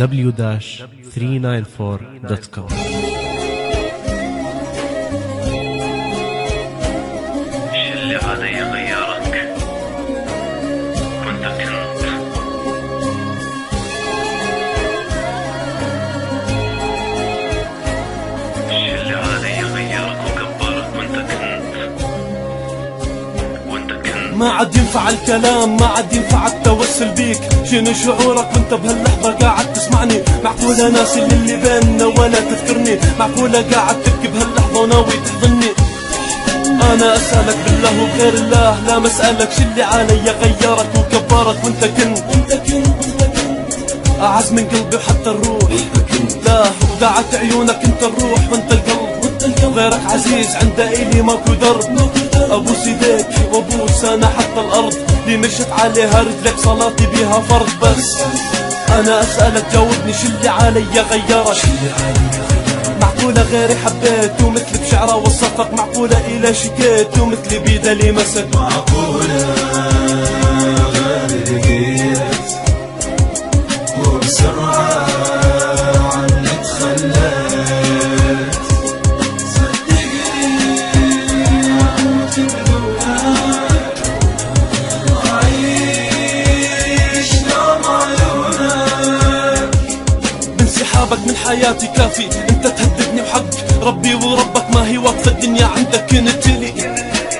w-394.com. اللي علي غيرك كنت اللي علي غيرك وكبرك وانت كنت ما عاد ينفع الكلام، ما عاد ينفع التوسل بيك. شنو شعورك وانت بهاللحظة قاعد تسمعني؟ معقولة ناسي اللي بيننا ولا تذكرني؟ معقولة قاعد تبكي بهاللحظة وناوي تحضني؟ انا اسألك بالله وغير الله، لا مسألك شلي علي غيرك وكبرك وانت كنت اعز من قلبي وحتى الروح. لا ودعت عيونك انت الروح وانت القلب، غيرك عزيز عند الي ماكو درب. ابوس ايديك وابوس انا حتى الارض اللي مشت عليها رجلك صلاتي بيها فرض. بس انا اسألك جاوبني شلي علي غيرك؟ معقولة غيري حبيت ومثل بشعره وصفك؟ معقولة إلى شكيت ومثلي بيده لي مسك؟ معقولة غيري لقيت وبسرعة عني تخليت؟ صدقني أموت بدونك، أعيش نوم عيونك. بانسحابك من حياتي كافي، انت تهددني بحق ربي وربك ما هي واقفة الدنيا عندك. كنت لي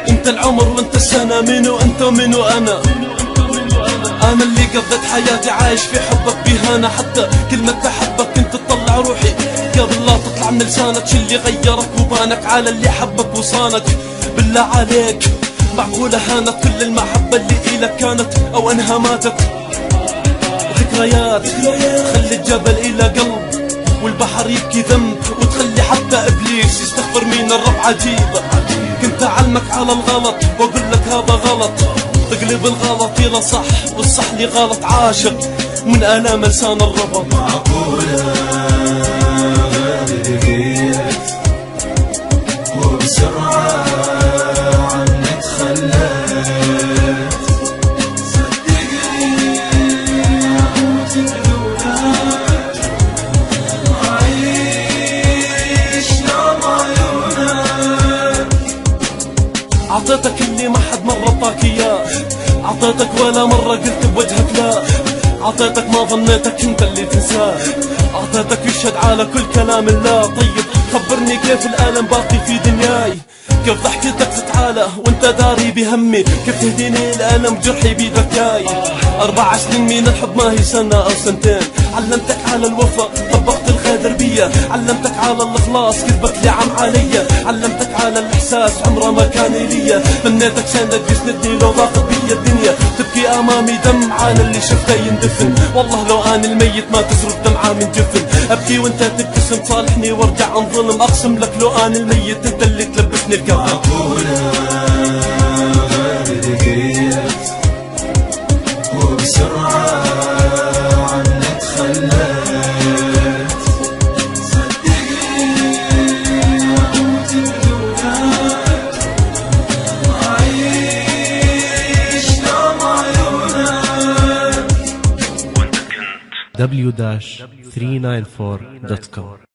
انت العمر وانت السنة، منو انت ومنو انا اللي قضيت حياتي عايش في حبك بهانا. حتى كلمة احبك كنت تطلع روحي قبل لا تطلع من لسانك. شلي غيرك وبانك على اللي حبك وصانك؟ بالله عليك معقولة هانت كل المحبة اللي إلك كانت او انها ماتت؟ ذكريات تخلي الجبل إلى قلب والبحر يبكي ذنب، وتخلي حتى إبليس يستغفر. مين الرب عجيب، كنت أعلمك على الغلط وأقول لك هذا غلط، تقلب الغلط إلى صح والصح لي غلط. عاشق من آلام لسان الربط. معقولة غيري لقيت وبسرعة عني تخليت؟ صدقني أموت بدونك، أعيش نوم عيونك. عطيتك اللي ما حد مرة طاك إياه، عطيتك ولا مرة قلت بوجهك لا. عطيتك ما ظنيتك انت اللي تنساه، عطيتك يشهد على كل كلام الله. طيب خبرني كيف الألم باقي في دنياي، كيف ضحكتك تتعالى وانت داري بهمي، كيف تهديني الألم جرحي بذكاي. 4 سنين من الحب ما هي سنة أو سنتين، علمتك على الوفا طبقت الغدر بيا، علمتك على الإخلاص كذبك لي عم عليا، علمتك على الإحساس عمره ما كان ليا. منيتك سند يسندني لو ضاقت بيا الدنيا، تبكي أمامي دم على اللي شفته يندفن. والله لو أنا الميت ما تزرف دمعة من جفن، أبكي وانت تبتسم تصالحني وارجع انظلم. أقسم لك لو أنا الميت انت اللي تلبسني الكفن. معقولة غيري لقيت وبسرعة عني تخليت؟ صدقني أموت بدونك، أعيش نوم عيونك. وانت كنت w-394.com.